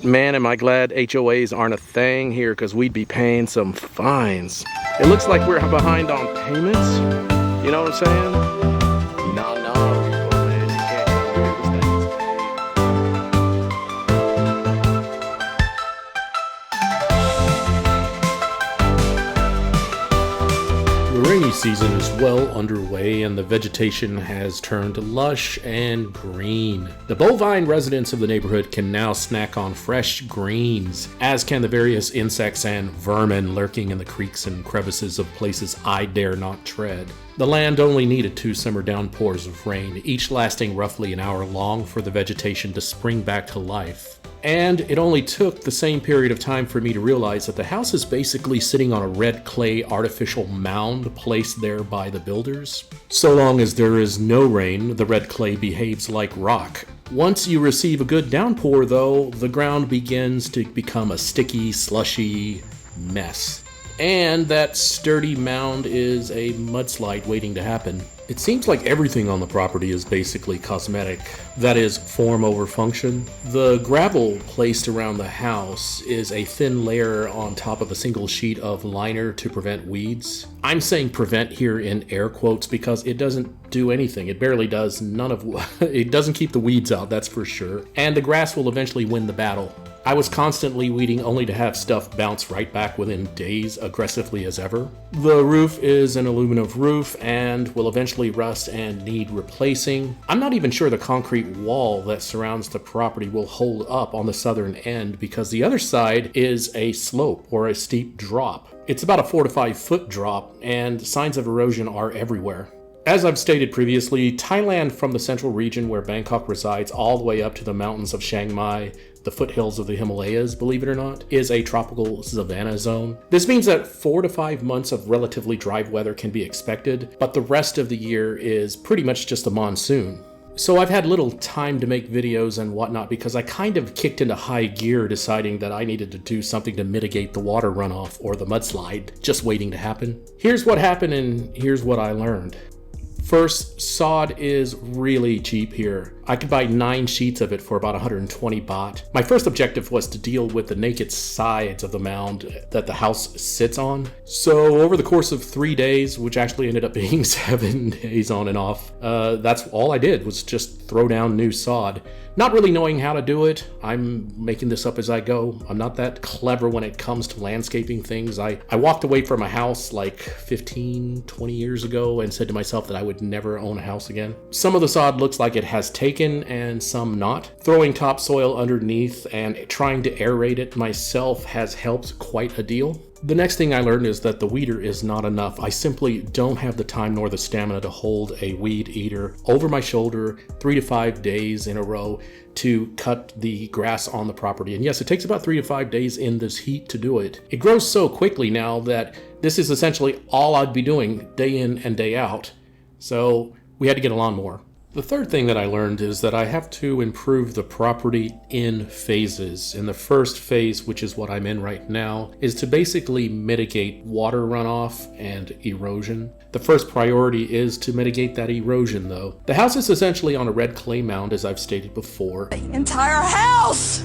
Man, am I glad HOAs aren't a thing here, because we'd be paying some fines. It looks like we're behind on payments. You know what I'm saying? No, man, you can't tell where this thing is paid. The rainy season is well underway and the vegetation has turned lush and green. The bovine residents of the neighborhood can now snack on fresh greens, as can the various insects and vermin lurking in the creeks and crevices of places I dare not tread. The land only needed 2 summer downpours of rain, each lasting roughly an hour long, for the vegetation to spring back to life. And it only took the same period of time for me to realize that the house is basically sitting on a red clay artificial mound placed there by the builders. So long as there is no rain, the red clay behaves like rock. Once you receive a good downpour, though, the ground begins to become a sticky, slushy mess. And that sturdy mound is a mudslide waiting to happen. It seems like everything on the property is basically cosmetic, that is, form over function. The gravel placed around the house is a thin layer on top of a single sheet of liner to prevent weeds. I'm saying prevent here in air quotes because it doesn't do anything. It barely does it doesn't keep the weeds out, that's for sure. And the grass will eventually win the battle. I was constantly weeding only to have stuff bounce right back within days, aggressively as ever. The roof is an aluminum roof and will eventually rust and need replacing. I'm not even sure the concrete wall that surrounds the property will hold up on the southern end because the other side is a slope or a steep drop. It's about a 4 to 5 foot drop and signs of erosion are everywhere. As I've stated previously, Thailand, from the central region where Bangkok resides all the way up to the mountains of Chiang Mai, the foothills of the Himalayas, believe it or not, is a tropical savanna zone. This means that 4 to 5 months of relatively dry weather can be expected, but the rest of the year is pretty much just a monsoon. So I've had little time to make videos and whatnot because I kind of kicked into high gear deciding that I needed to do something to mitigate the water runoff or the mudslide just waiting to happen. Here's what happened and here's what I learned. First, sod is really cheap here. I could buy 9 sheets of it for about 120 baht. My first objective was to deal with the naked sides of the mound that the house sits on. So over the course of 3 days, which actually ended up being 7 days on and off, that's all I did was just throw down new sod. Not really knowing how to do it. I'm making this up as I go. I'm not that clever when it comes to landscaping things. I walked away from a house like 15, 20 years ago and said to myself that I would never own a house again. Some of the sod looks like it has taken and some not. Throwing topsoil underneath and trying to aerate it myself has helped quite a deal. The next thing I learned is that the weeder is not enough. I simply don't have the time nor the stamina to hold a weed eater over my shoulder 3 to 5 days in a row to cut the grass on the property. And yes, it takes about 3 to 5 days in this heat to do it. It grows so quickly now that this is essentially all I'd be doing day in and day out. So we had to get a lawnmower. The third thing that I learned is that I have to improve the property in phases. And the first phase, which is what I'm in right now, is to basically mitigate water runoff and erosion. The first priority is to mitigate that erosion, though. The house is essentially on a red clay mound, as I've stated before. The entire house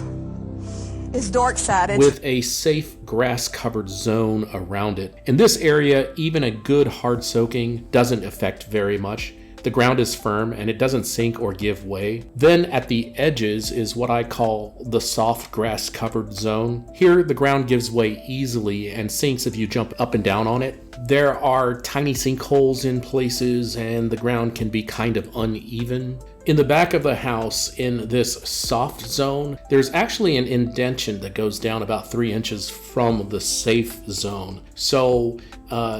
is dark-sided, with a safe grass-covered zone around it. In this area, even a good hard soaking doesn't affect very much. The ground is firm and it doesn't sink or give way. Then at the edges is what I call the soft grass covered zone. Here the ground gives way easily and sinks if you jump up and down on it. There are tiny sinkholes in places and the ground can be kind of uneven. In the back of the house, in this soft zone, there's actually an indentation that goes down about 3 inches from the safe zone. So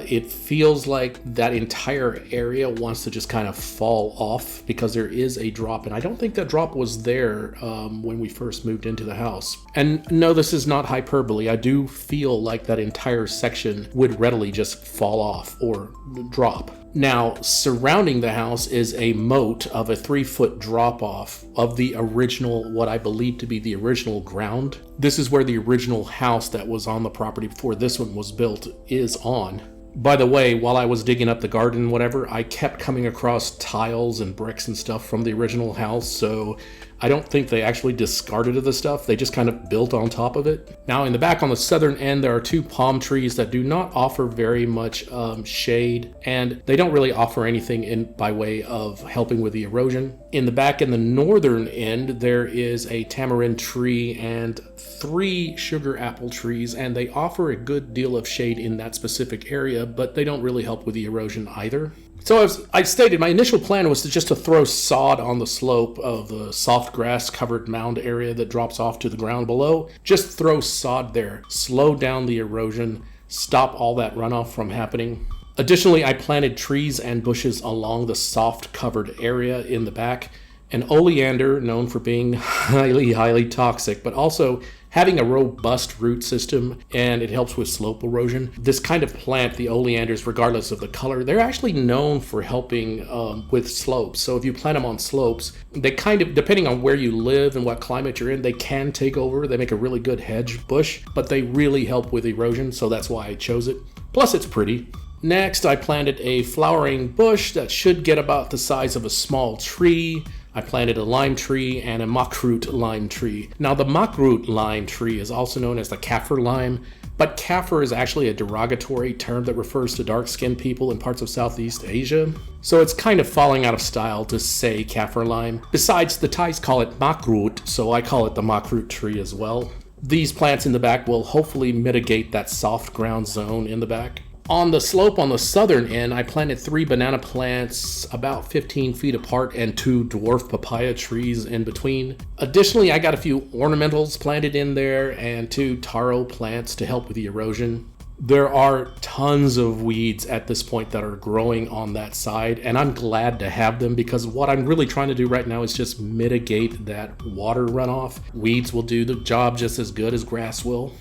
it feels like that entire area wants to just kind of fall off because there is a drop. And I don't think that drop was there when we first moved into the house. And no, this is not hyperbole. I do feel like that entire section would readily just fall off or drop. Now, surrounding the house is a moat of a 3-foot drop-off of the original, what I believe to be the original ground. This is where the original house that was on the property before this one was built is on. By the way, while I was digging up the garden, whatever, I kept coming across tiles and bricks and stuff from the original house, so I don't think they actually discarded the stuff, they just kind of built on top of it. Now in the back on the southern end, there are 2 palm trees that do not offer very much shade, and they don't really offer anything by way of helping with the erosion. In the back in the northern end, there is a tamarind tree and 3 sugar apple trees, and they offer a good deal of shade in that specific area, but they don't really help with the erosion either. So as I stated, my initial plan was just to throw sod on the slope of the soft grass covered mound area that drops off to the ground below. Just throw sod there, slow down the erosion, stop all that runoff from happening. Additionally, I planted trees and bushes along the soft covered area in the back. An oleander, known for being highly toxic, but also having a robust root system, and it helps with slope erosion. This kind of plant, the oleanders, regardless of the color, they're actually known for helping with slopes. So if you plant them on slopes, they kind of, depending on where you live and what climate you're in, they can take over. They make a really good hedge bush, but they really help with erosion, so that's why I chose it. Plus, it's pretty. Next, I planted a flowering bush that should get about the size of a small tree. I planted a lime tree and a mockroot lime tree. Now the mockroot lime tree is also known as the kaffir lime, but kaffir is actually a derogatory term that refers to dark-skinned people in parts of Southeast Asia. So it's kind of falling out of style to say kaffir lime. Besides, the Thais call it mockroot, so I call it the mockroot tree as well. These plants in the back will hopefully mitigate that soft ground zone in the back. On the slope on the southern end, I planted 3 banana plants about 15 feet apart and 2 dwarf papaya trees in between. Additionally, I got a few ornamentals planted in there and 2 taro plants to help with the erosion. There are tons of weeds at this point that are growing on that side, and I'm glad to have them because what I'm really trying to do right now is just mitigate that water runoff. Weeds will do the job just as good as grass will.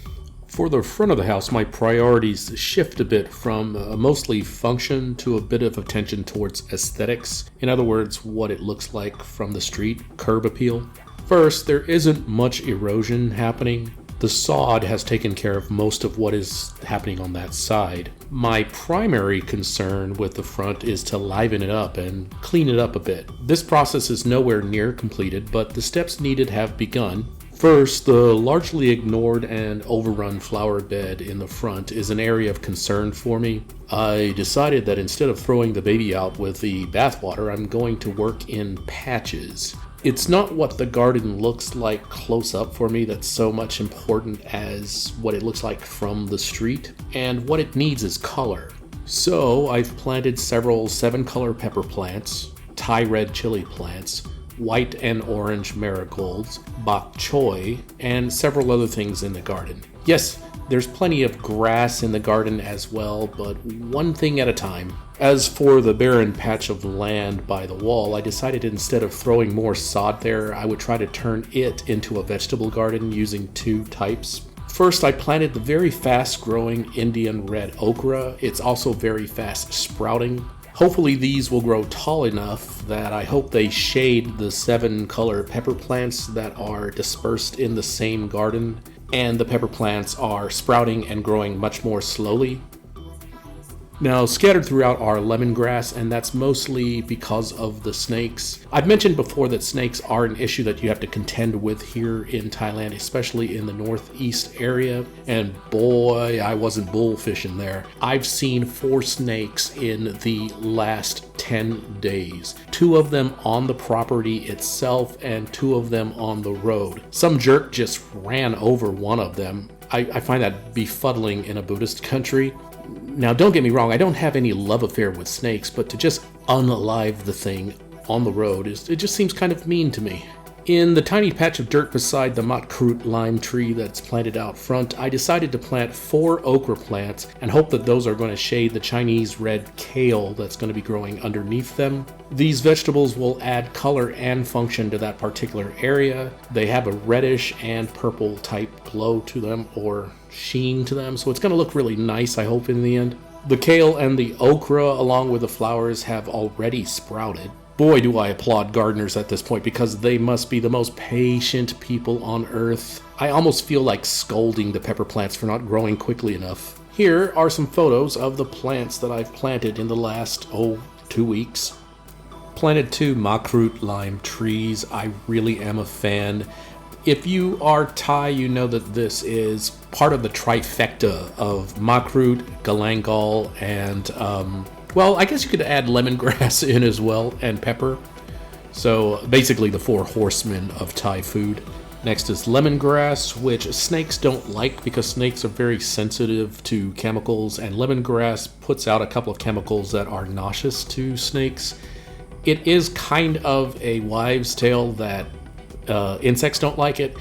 For the front of the house, my priorities shift a bit from mostly function to a bit of attention towards aesthetics. In other words, what it looks like from the street, curb appeal. First, there isn't much erosion happening. The sod has taken care of most of what is happening on that side. My primary concern with the front is to liven it up and clean it up a bit. This process is nowhere near completed, but the steps needed have begun. First, the largely ignored and overrun flower bed in the front is an area of concern for me. I decided that instead of throwing the baby out with the bathwater, I'm going to work in patches. It's not what the garden looks like close up for me that's so much important as what it looks like from the street, and what it needs is color. So I've planted several 7-color pepper plants, Thai red chili plants, white and orange marigolds, bok choy, and several other things in the garden. Yes, there's plenty of grass in the garden as well, but one thing at a time. As for the barren patch of land by the wall, I decided instead of throwing more sod there, I would try to turn it into a vegetable garden using 2 types. First, I planted the very fast-growing Indian red okra. It's also very fast sprouting. Hopefully these will grow tall enough that I hope they shade the 7-color pepper plants that are dispersed in the same garden, and the pepper plants are sprouting and growing much more slowly. Now, scattered throughout are lemongrass, and that's mostly because of the snakes. I've mentioned before that snakes are an issue that you have to contend with here in Thailand, especially in the northeast area. And boy, I wasn't bullfishing there. I've seen 4 snakes in the last 10 days. 2 of them on the property itself and 2 of them on the road. Some jerk just ran over one of them. I find that befuddling in a Buddhist country. Now, don't get me wrong, I don't have any love affair with snakes, but to just unalive the thing on the road, it just seems kind of mean to me. In the tiny patch of dirt beside the mockroot lime tree that's planted out front, I decided to plant 4 okra plants and hope that those are going to shade the Chinese red kale that's going to be growing underneath them. These vegetables will add color and function to that particular area. They have a reddish and purple type glow to them, or sheen to them, so it's going to look really nice, I hope, in the end. The kale and the okra, along with the flowers, have already sprouted. Boy, do I applaud gardeners at this point, because they must be the most patient people on earth. I almost feel like scolding the pepper plants for not growing quickly enough. Here are some photos of the plants that I've planted in the last, 2 weeks. Planted 2 makrut lime trees. I really am a fan. If you are Thai, you know that this is part of the trifecta of makrut, galangal, and, well, I guess you could add lemongrass in as well, and pepper. So basically the 4 horsemen of Thai food. Next is lemongrass, which snakes don't like because snakes are very sensitive to chemicals, and lemongrass puts out a couple of chemicals that are nauseous to snakes. It is kind of a wives' tale that insects don't like it.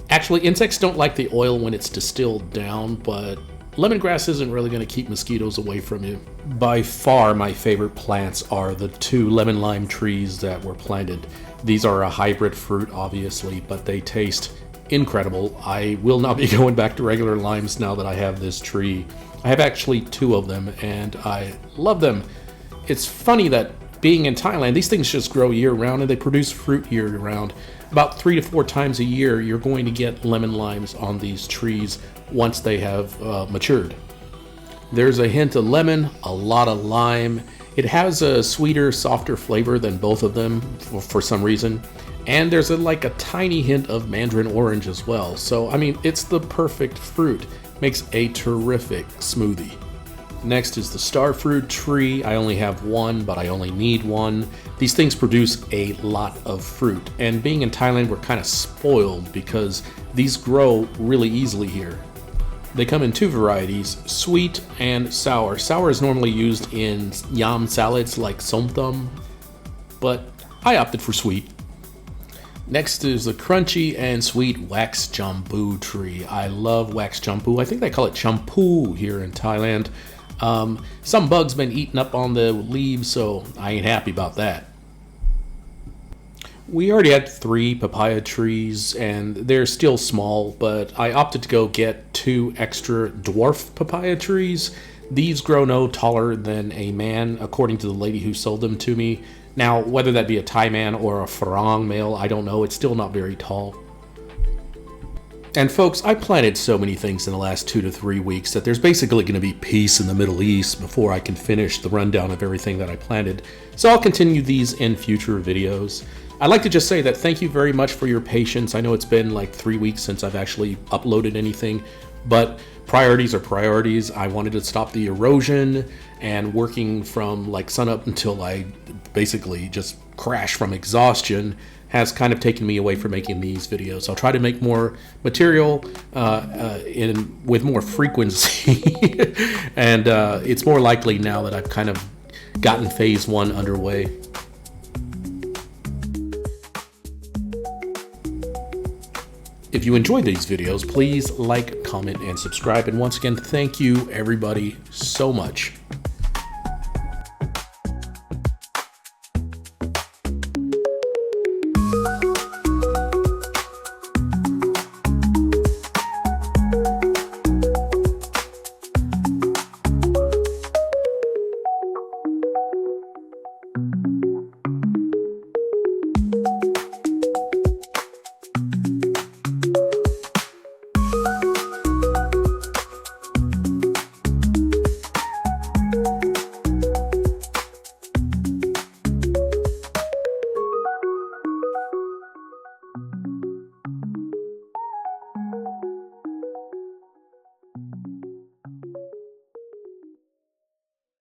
Actually, insects don't like the oil when it's distilled down, but lemongrass isn't really going to keep mosquitoes away from you. By far, my favorite plants are the 2 lemon lime trees that were planted. These are a hybrid fruit, obviously, but they taste incredible. I will not be going back to regular limes now that I have this tree. I have actually 2 of them, and I love them. It's funny that being in Thailand, these things just grow year-round, and they produce fruit year-round. About 3 to 4 times a year, you're going to get lemon limes on these trees once they have matured. There's a hint of lemon, a lot of lime. It has a sweeter, softer flavor than both of them for some reason. And there's like a tiny hint of mandarin orange as well. So, I mean, it's the perfect fruit. Makes a terrific smoothie. Next is the starfruit tree. I only have 1, but I only need 1. These things produce a lot of fruit. And being in Thailand, we're kind of spoiled because these grow really easily here. They come in 2 varieties, sweet and sour. Sour is normally used in yam salads like somtam, but I opted for sweet. Next is the crunchy and sweet wax jambu tree. I love wax jambu. I think they call it champu here in Thailand. Some bugs been eating up on the leaves, so I ain't happy about that. We already had 3 papaya trees, and they're still small, but I opted to go get 2 extra dwarf papaya trees. These grow no taller than a man, according to the lady who sold them to me. Now, whether that be a Thai man or a Farang male, I don't know. It's still not very tall. And folks, I planted so many things in the last 2 to 3 weeks that there's basically going to be peace in the Middle East before I can finish the rundown of everything that I planted. So I'll continue these in future videos. I'd like to just say that thank you very much for your patience. I know it's been like 3 weeks since I've actually uploaded anything, but priorities are priorities. I wanted to stop the erosion, and working from like sunup until I basically just crash from exhaustion has kind of taken me away from making these videos. I'll try to make more material with more frequency, and it's more likely now that I've kind of gotten phase 1 underway. If you enjoyed these videos, please like, comment, and subscribe. And once again, thank you everybody so much.